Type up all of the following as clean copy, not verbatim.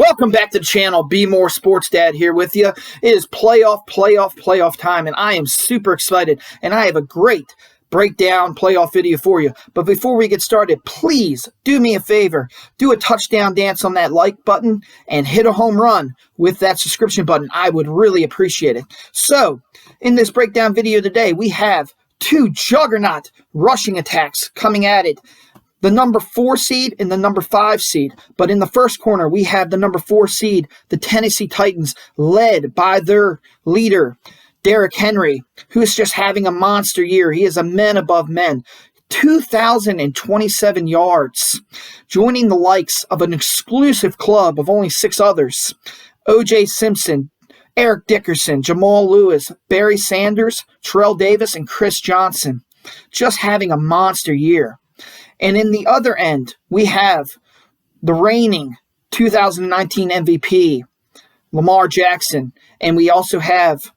Welcome back to the channel. Be More Sports Dad here with you. It is playoff time, and I am super excited, and I have a great breakdown playoff video for you. But before we get started, please do me a favor. Do a touchdown dance on that like button and hit a home run with that subscription button. I would really appreciate it. So, in this breakdown video today, we have two juggernaut rushing attacks coming at it. The number 4 seed and the number 5 seed. But in the first corner, we have the number 4 seed, the Tennessee Titans, led by their leader, Derrick Henry, who is just having a monster year. He is a man above men. 2,027 yards, joining the likes of an exclusive club of only 6 others. O.J. Simpson, Eric Dickerson, Jamal Lewis, Barry Sanders, Terrell Davis, and Chris Johnson. Just having a monster year. And in the other end, we have the reigning 2019 MVP, Lamar Jackson. And we also have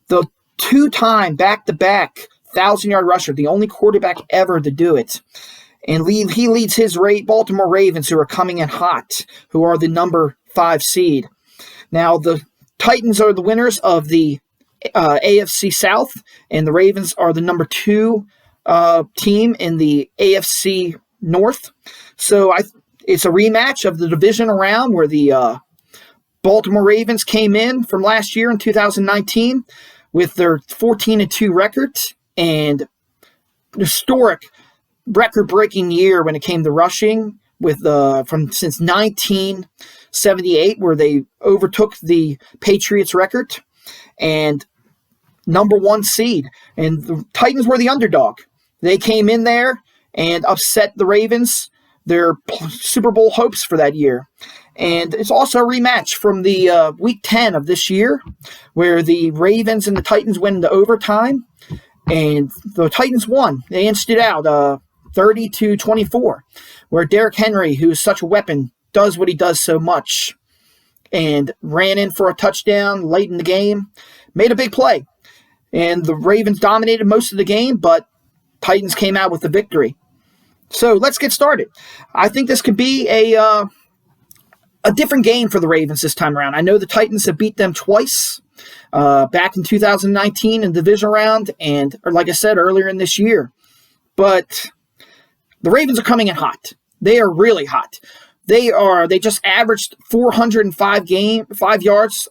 the 2-time back-to-back 1,000-yard rusher, the only quarterback ever to do it. And he leads his Baltimore Ravens, who are coming in hot, who are the number 5 seed. Now, the Titans are the winners of the AFC South, and the Ravens are the number 2 team in the AFC North. So it's a rematch of the division round where the Baltimore Ravens came in from last year in 2019 with their 14-2 record and historic record-breaking year when it came to rushing with since 1978, where they overtook the Patriots record and number 1 seed. And the Titans were the underdog. They came in there and upset the Ravens, their Super Bowl hopes for that year. And it's also a rematch from the Week 10 of this year, where the Ravens and the Titans went into overtime, and the Titans won. They inched it out 30-24, where Derrick Henry, who is such a weapon, does what he does so much, and ran in for a touchdown late in the game, made a big play. And the Ravens dominated most of the game, but Titans came out with the victory. So let's get started. I think this could be a different game for the Ravens this time around. I know the Titans have beat them twice, back in 2019 in the division round, or like I said, earlier in this year. But the Ravens are coming in hot. They are really hot. They just averaged 405 yards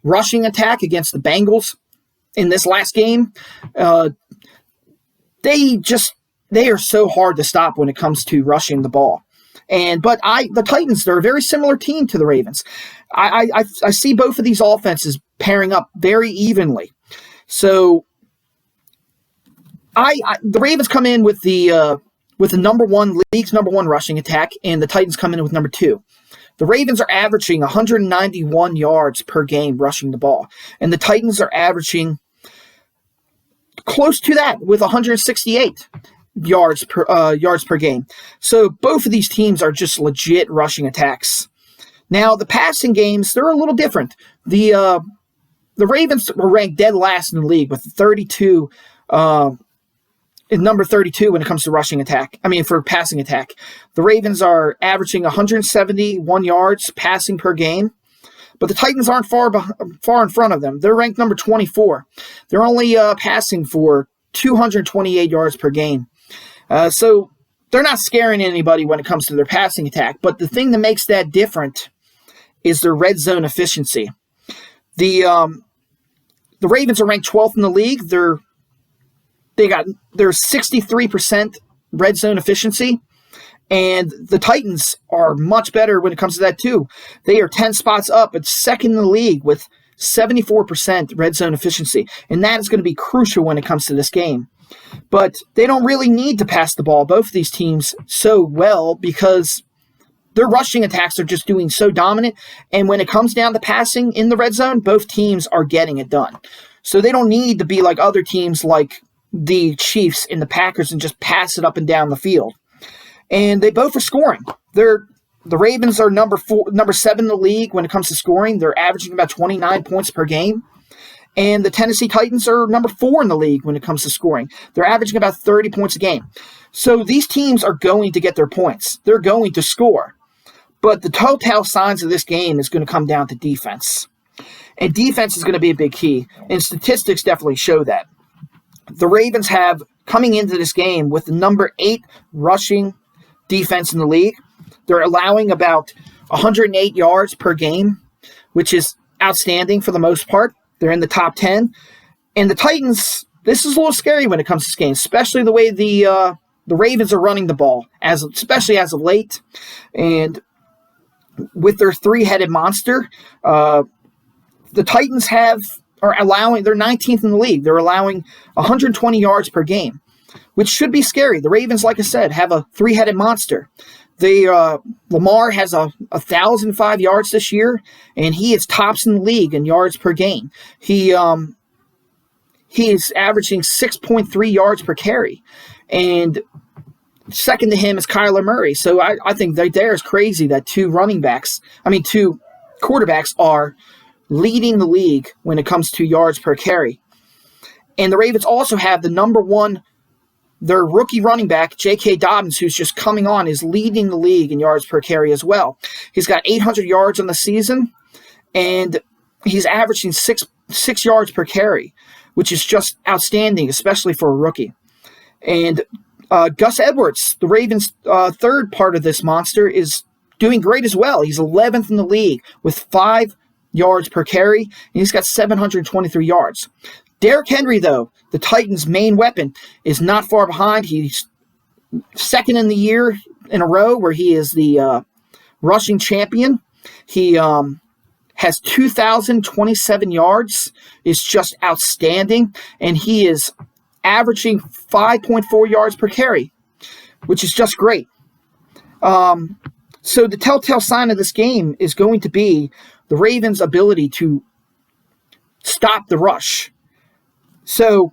rushing attack against the Bengals in this last game. They are so hard to stop when it comes to rushing the ball. But the Titans, they're a very similar team to the Ravens. I see both of these offenses pairing up very evenly. So the Ravens come in with the league's number 1 rushing attack, and the Titans come in with number 2. The Ravens are averaging 191 yards per game rushing the ball, and the Titans are averaging close to that with 168 yards per game. So both of these teams are just legit rushing attacks. Now the passing games, they're a little different. The Ravens were ranked dead last in the league with number 32 when it comes to rushing attack. For passing attack. The Ravens are averaging 171 yards passing per game. But the Titans aren't far in front of them. They're ranked number 24. They're only passing for 228 yards per game. So they're not scaring anybody when it comes to their passing attack. But the thing that makes that different is their red zone efficiency. The Ravens are ranked 12th in the league. They're 63% red zone efficiency. And the Titans are much better when it comes to that too. They are 10 spots up, but second in the league with 74% red zone efficiency. And that is going to be crucial when it comes to this game. But they don't really need to pass the ball, both of these teams, so well, because their rushing attacks are just doing so dominant. And when it comes down to passing in the red zone, both teams are getting it done. So they don't need to be like other teams like the Chiefs and the Packers and just pass it up and down the field. And they both are scoring. The Ravens are number 7 in the league when it comes to scoring. They're averaging about 29 points per game. And the Tennessee Titans are number 4 in the league when it comes to scoring. They're averaging about 30 points a game. So these teams are going to get their points. They're going to score. But the telltale signs of this game is going to come down to defense. And defense is going to be a big key. And statistics definitely show that. The Ravens have, coming into this game, with the number 8 rushing defense in the league. They're allowing about 108 yards per game, which is outstanding for the most part. They're in the top 10. And the Titans, this is a little scary when it comes to this game, especially the way the Ravens are running the ball, especially as of late. And with their 3-headed monster, the Titans they're 19th in the league. They're allowing 120 yards per game, which should be scary. The Ravens, like I said, have a 3-headed monster. Lamar has 1,005 yards this year, and he is tops in the league in yards per game. He is averaging 6.3 yards per carry, and second to him is Kyler Murray. So I think there is crazy that two quarterbacks are leading the league when it comes to yards per carry. And the Ravens also have the number 1, their rookie running back, J.K. Dobbins, who's just coming on, is leading the league in yards per carry as well. He's got 800 yards on the season, and he's averaging 6 yards per carry, which is just outstanding, especially for a rookie. And Gus Edwards, the Ravens' third part of this monster, is doing great as well. He's 11th in the league with 5 yards per carry, and he's got 723 yards. Derrick Henry, though, the Titans' main weapon, is not far behind. He's second in the year in a row where he is the rushing champion. He has 2,027 yards. It's just outstanding, and he is averaging 5.4 yards per carry, which is just great. So the telltale sign of this game is going to be the Ravens' ability to stop the rush. So,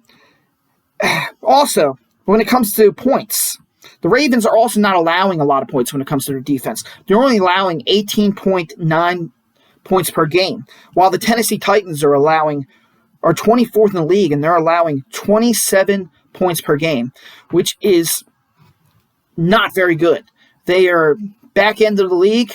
also, when it comes to points, the Ravens are also not allowing a lot of points when it comes to their defense. They're only allowing 18.9 points per game, while the Tennessee Titans are 24th in the league, and they're allowing 27 points per game, which is not very good. They are back end of the league.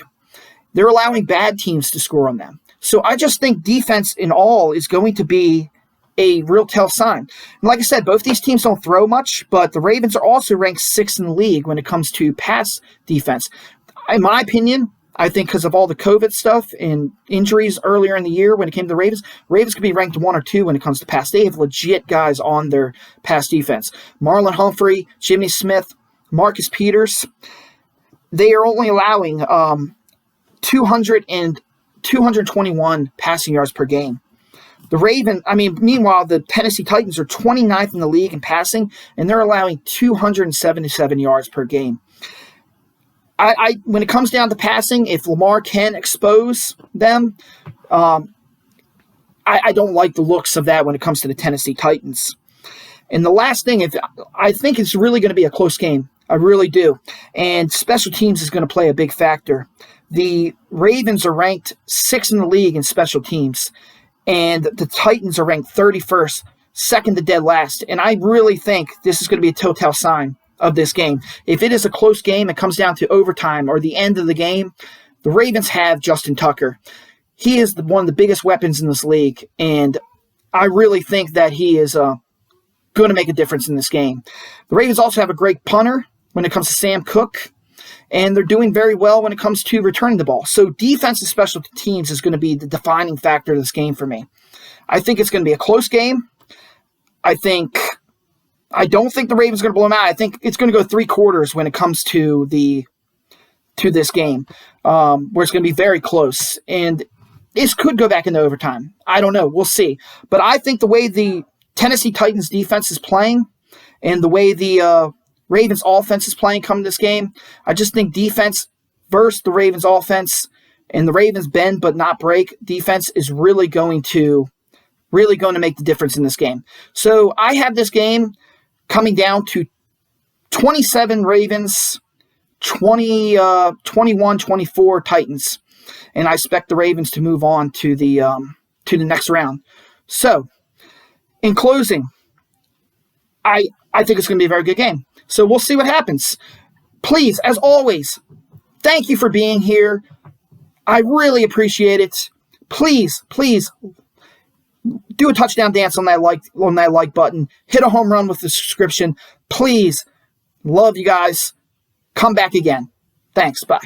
They're allowing bad teams to score on them. So I just think defense in all is going to be a real tell sign. And like I said, both these teams don't throw much, but the Ravens are also ranked 6th in the league when it comes to pass defense. In my opinion, I think because of all the COVID stuff and injuries earlier in the year when it came to the Ravens could be ranked 1 or 2 when it comes to pass. They have legit guys on their pass defense. Marlon Humphrey, Jimmy Smith, Marcus Peters. They are only allowing 221 passing yards per game. Meanwhile, the Tennessee Titans are 29th in the league in passing, and they're allowing 277 yards per game. When it comes down to passing, if Lamar can expose them, I don't like the looks of that when it comes to the Tennessee Titans. And the last thing, I think it's really going to be a close game. I really do. And special teams is going to play a big factor. The Ravens are ranked 6th in the league in special teams, and the Titans are ranked 31st, second to dead last. And I really think this is going to be a telltale sign of this game. If it is a close game, it comes down to overtime or the end of the game, the Ravens have Justin Tucker. He is one of the biggest weapons in this league, and I really think that he is going to make a difference in this game. The Ravens also have a great punter when it comes to Sam Cook, and they're doing very well when it comes to returning the ball. So defense and special teams is going to be the defining factor of this game for me. I think it's going to be a close game. I don't think the Ravens are going to blow them out. I think it's going to go 3 quarters when it comes to this game, where it's going to be very close. And this could go back into overtime. I don't know. We'll see. But I think the way the Tennessee Titans defense is playing and the way the Ravens offense is playing coming this game, I just think defense versus the Ravens offense and the Ravens bend but not break defense is really going to make the difference in this game. So I have this game coming down to 27 Ravens, 21-24 Titans, and I expect the Ravens to move on to the next round. So, in closing, I think it's going to be a very good game. So we'll see what happens. Please, as always, Thank you for being here. I really appreciate it. Please do a touchdown dance on that like button. Hit a home run with the subscription. Please. Love you guys. Come back again. Thanks. Bye.